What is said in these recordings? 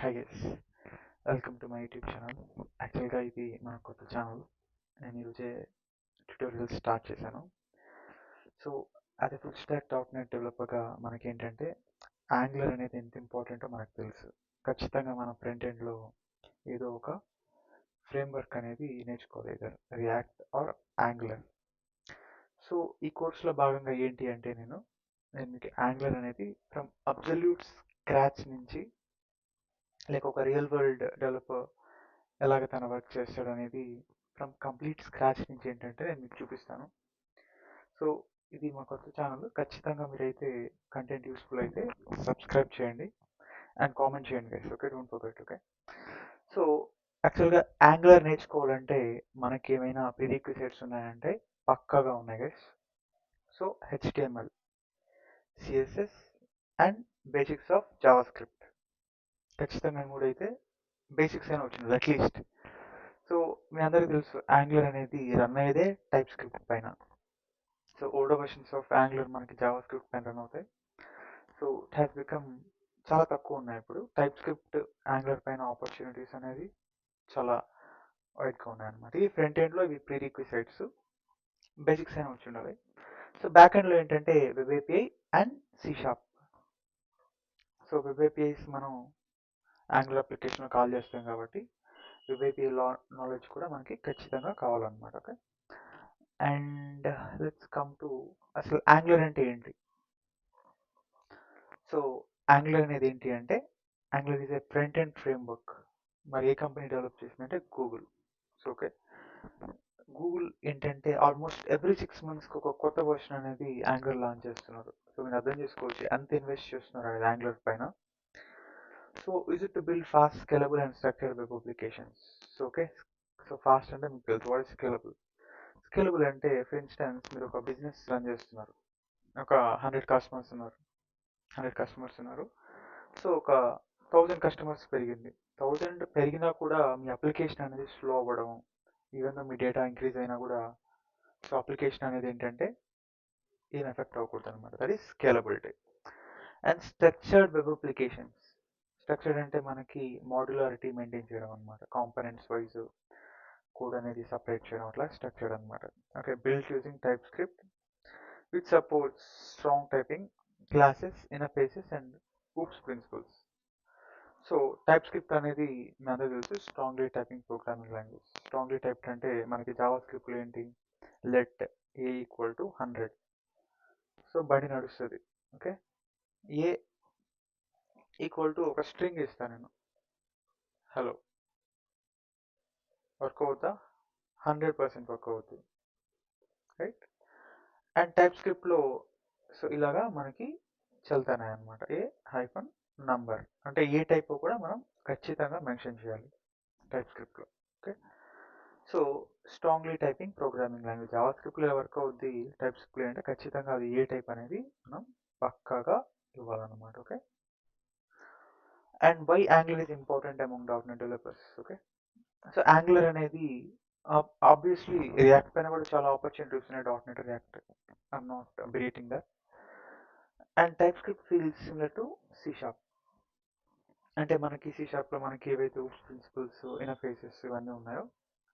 Hi guys, welcome to my YouTube channel. యాక్చువల్గా ఇది మన కొత్త ఛానల్. నేను ఈరోజే ట్యూటోరియల్ స్టార్ట్ చేశాను. సో అది ఫుల్ స్టాక్ డాట్ నెట్ డెవలపర్గా మనకేంటంటే యాంగులర్ అనేది ఎంత ఇంపార్టెంటో మనకు తెలుసు. ఖచ్చితంగా మన ఫ్రంట్ ఎండ్లో ఏదో ఒక ఫ్రేమ్వర్క్ అనేది నేర్చుకోవాలి, రియాక్ట్ ఆర్ యాంగులర్. సో ఈ కోర్సులో భాగంగా ఏంటి అంటే నేను మీకు యాంగులర్ అనేది ఫ్రమ్ అబ్సల్యూట్ స్క్రాచ్ నుంచి లైక్ ఒక రియల్ వరల్డ్ డెవలపర్ ఎలాగ తన వర్క్ చేస్తాడు అనేది ఫ్రమ్ కంప్లీట్ స్క్రాచ్ నుంచి ఏంటంటే నేను మీకు చూపిస్తాను. సో ఇది మా కొత్త ఛానల్. ఖచ్చితంగా మీరైతే కంటెంట్ యూస్ఫుల్ అయితే సబ్స్క్రైబ్ చేయండి అండ్ కామెంట్ చేయండి guys. Okay, don't forget. Okay, so యాక్చువల్గా యాంగులర్ నేర్చుకోవాలంటే మనకి ఏమైనా ప్రిరిక్విజైట్స్ ఉన్నాయంటే పక్కాగా ఉన్నాయి guys. So HTML, CSS and basics of Java script ఖచ్చితంగా కూడా అయితే బేసిక్స్ అయినా వచ్చింది అట్లీస్ట్. సో మీ అందరికీ తెలుసు యాంగులర్ అనేది రన్ అయ్యేదే టైప్ స్క్రిప్ట్ పైన. So older versions of angular మనకి జావా స్క్రిప్ట్ పైన రన్ అవుతాయి. సో ఇట్ హ్యాస్ బికమ్ చాలా తక్కువ ఉన్నాయి ఇప్పుడు. టైప్ స్క్రిప్ట్ యాంగులర్ పైన ఆపర్చునిటీస్ అనేది చాలా వైడ్గా ఉన్నాయి అనమాట. ఈ ఫ్రంట్ ఎండ్లో ఇవి ప్రీ రిక్విసైట్స్, బేసిక్స్ అయినా వచ్చి ఉండాలి. సో బ్యాక్ ఎండ్లో ఏంటంటే web API and C sharp. So web APIs మనం యాంగులర్ అప్లికేషన్లో కాల్ చేస్తాం కాబట్టి వెబ్ ఏపీఐ నాలెడ్జ్ కూడా మనకి ఖచ్చితంగా కావాలన్నమాట. Okay, and let's come to అసలు యాంగులర్ అంటే ఏంటి. సో యాంగులర్ అనేది ఏంటి అంటే Angular is a front end framework. మరి ఏ కంపెనీ డెవలప్ చేసిందంటే గూగుల్. సో ఓకే, గూగుల్ ఏంటంటే ఆల్మోస్ట్ ఎవ్రీ 6 monthsకి ఒక కొత్త వర్షన్ అనేది యాంగులర్ లాంచ్ చేస్తున్నారు. సో మీరు అర్థం చేసుకోవచ్చు ఎంత ఇన్వెస్ట్ చేస్తున్నారు అనేది యాంగులర్ పైన. So is it to build fast, scalable and structured web applications. So okay, so fast అంటే మీకు తెలుసు వాట్ ఇస్ స్కేలబుల్. స్కేలబుల్ అంటే ఫర్ ఇన్స్టెన్స్ మీరు ఒక బిజినెస్ రన్ చేస్తున్నారు, ఒక 100 కస్టమర్స్ ఉన్నారు. సో ఒక 1000 కస్టమర్స్ పెరిగింది. 1000 పెరిగినా కూడా మీ అప్లికేషన్ అనేది స్లో అవ్వడం, ఈవెన్ మీ డేటా ఇంక్రీజ్ అయినా కూడా సో అప్లికేషన్ అనేది ఏంటంటే ఏం ఎఫెక్ట్ అవ్వకూడదు అనమాట. That is scalability. And structured web applications. Structured అంటే మనకి మాడ్యులారిటీ మెయింటైన్ చేయడం అనమాట. కాంపనెంట్స్ వైజ్ కోడ్ అనేది సపరేట్ చేయడం, అట్లా స్ట్రక్చర్డ్ అనమాట. Okay, build using TypeScript which supports strong typing, classes, interfaces and OOPs principles. So TypeScript అనేది మీ అందరూ తెలుసు strongly typing programming language. Strongly typed అంటే మనకి జావా స్క్రిప్ట్లో ఏంటి, let a equal to 100. So బండి నడుస్తుంది. ఓకే, ఏ ఈక్వల్ టు ఒక స్ట్రింగ్ ఇస్తాను నేను, హలో, వర్క్ అవుతా 100% వర్క్ అవుతుంది, రైట్. అండ్ టైప్ స్క్రిప్ట్లో సో ఇలాగా మనకి చల్తానాయి అనమాట. ఏ హైఫన్ నంబర్ అంటే ఏ టైప్ కూడా మనం ఖచ్చితంగా మెన్షన్ చేయాలి టైప్ స్క్రిప్ట్లో. Okay, so strongly typing programming language. Java స్క్రిప్ట్లో వర్క్ అవుద్ది, టైప్ స్క్రిప్ట్లో అంటే ఖచ్చితంగా అది ఏ టైప్ అనేది మనం పక్కాగా ఇవ్వాలన్నమాట. Okay, and why Angular is important among dot net developers. Okay, so Angular అనేది ఆబ్వియస్లీ రియాక్ట్ పైన కూడా చాలా ఆపర్చునిటీస్ ఉన్నాయి. Dot net react, I'm not breathing that. And type script feels similar to C sharp. అంటే మనకి C షార్ప్లో మనకి ఏవైతే principles, interfaces ఇవన్నీ ఉన్నాయో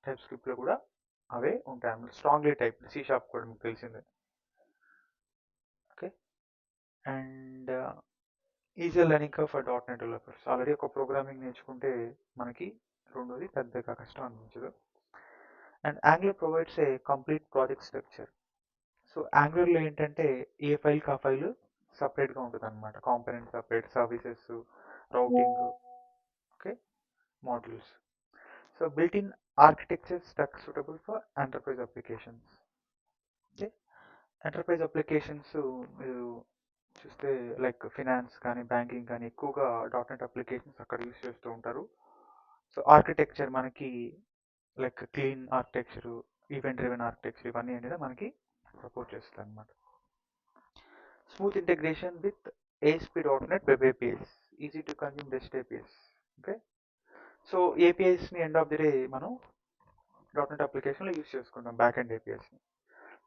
టైప్ స్క్రిప్ట్లో కూడా అవే ఉంటాయి అన్నమాట. స్ట్రాంగ్లీ టైప్ సి షార్ప్ కూడా మీకు తెలిసిందే. Okay, and easy learning for dot net developers. Already ఒక ప్రోగ్రామింగ్ నేర్చుకుంటే మనకి రెండోది పెద్దగా కష్టం అనిపించదు. And Angular provides a complete project structure. So యాంగులర్లో ఏంటంటే ఏ ఫైల్కి ఆ ఫైల్ సపరేట్గా ఉంటుంది అనమాట. Component separate, services, routing, okay, modules. So built in architecture stuck suitable for enterprise applications. Okay, enterprise applications మీరు చూస్తే లైక్ ఫినాన్స్ కానీ బ్యాంకింగ్ కానీ ఎక్కువగా డాట్ నెట్ అప్లికేషన్స్ అక్కడ యూస్ చేస్తూ ఉంటారు. సో ఆర్కిటెక్చర్ మనకి like clean architecture, event driven architecture ఇవన్నీ అనేది మనకి సపోర్ట్ చేస్తుంది అనమాట. Smooth integration with ASP.NET web APIs, easy to consume best APIs. Okay, so ఏపీఐస్ని ఎండ్ ఆఫ్ ది డే మనం డాట్ నెట్ అప్లికేషన్లో యూస్ చేసుకుంటాం బ్యాక్ ఎండ్ ఏపీఐస్ని.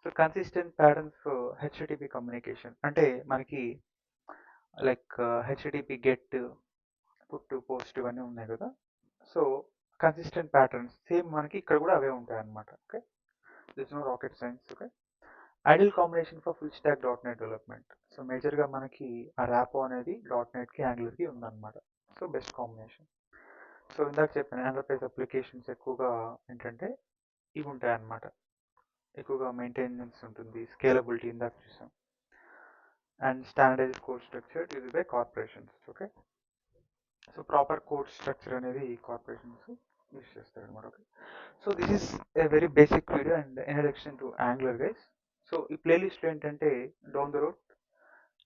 So consistent patterns for HTTP communication అంటే మనకి like HTTP get, put post ఇవన్నీ ఉన్నాయి కదా. సో కన్సిస్టెంట్ ప్యాటర్న్స్ సేమ్ మనకి ఇక్కడ కూడా అవే ఉంటాయి అన్నమాట. Okay, this no rocket science. Okay, ideal combination for full stack dot net development. So మేజర్గా మనకి ఆ ర్యాపో అనేది డాట్ నెట్కి యాంగులర్కి ఉందన్నమాట. So best combination. సో ఇందాక చెప్పిన ఎంటర్ప్రైజ్ అప్లికేషన్స్ ఎక్కువగా ఏంటంటే ఇవి ఉంటాయి అన్నమాట. ఎక్కువగా మెయింటెనెన్స్ ఉంటుంది, స్కేలబిలిటీ ఇందాక చూసాం, and standardize code structure use by corporations. Okay, so proper code structure అనేది కార్పొరేషన్స్ యూజ్ చేస్తారు అనమాట. Okay, so this is a very basic video and introduction to Angular guys. So ఈ ప్లేలిస్ట్లో ఏంటంటే డౌన్ ద రోడ్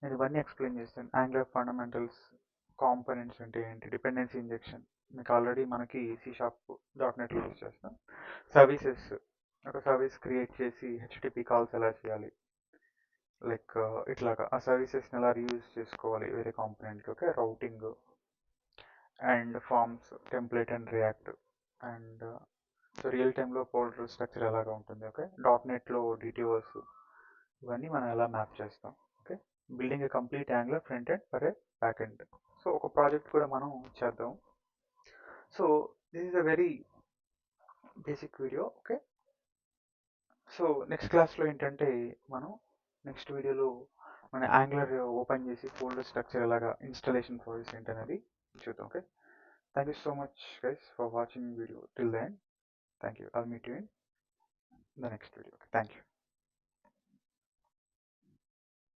నేను ఇవన్నీ explain చేస్తాను. Angular fundamentals, components అంటే ఏంటి, డిపెండెన్సీ ఇంజెక్షన్ మీకు ఆల్రెడీ మనకి C# డాట్ నెట్లో యూజ్ చేస్తాం. సర్వీసెస్, ఒక సర్వీస్ క్రియేట్ చేసి హెచ్టిపి కాల్స్ ఎలా చేయాలి, లైక్ ఇట్లాగా ఆ సర్వీసెస్ని ఎలా రీయూజ్ చేసుకోవాలి వేరే కాంపోనెంట్కి. Okay, routing and forms, template and react, and so real టైంలో ఫోల్డర్ స్ట్రక్చర్ ఎలాగా ఉంటుంది. ఓకే, డాట్ నెట్లో డిటిఓస్ ఇవన్నీ మనం ఎలా మ్యాప్ చేస్తాం. Okay, building a complete Angular front end for a back end. So ఒక ప్రాజెక్ట్ కూడా మనం చేద్దాం. So this is a very basic video. Okay, so next క్లాస్లో ఏంటంటే మనం నెక్స్ట్ వీడియోలో మన యాంగులర్ ఓపెన్ చేసి ఫోల్డర్ స్ట్రక్చర్ ఎలాగా ఇన్స్టాలేషన్ ప్రాసెస్ ఏంటనేది చూద్దాం. Okay, thank you so much guys for watching video till then. Thank you. I'll meet you in the next video. Okay, thank you.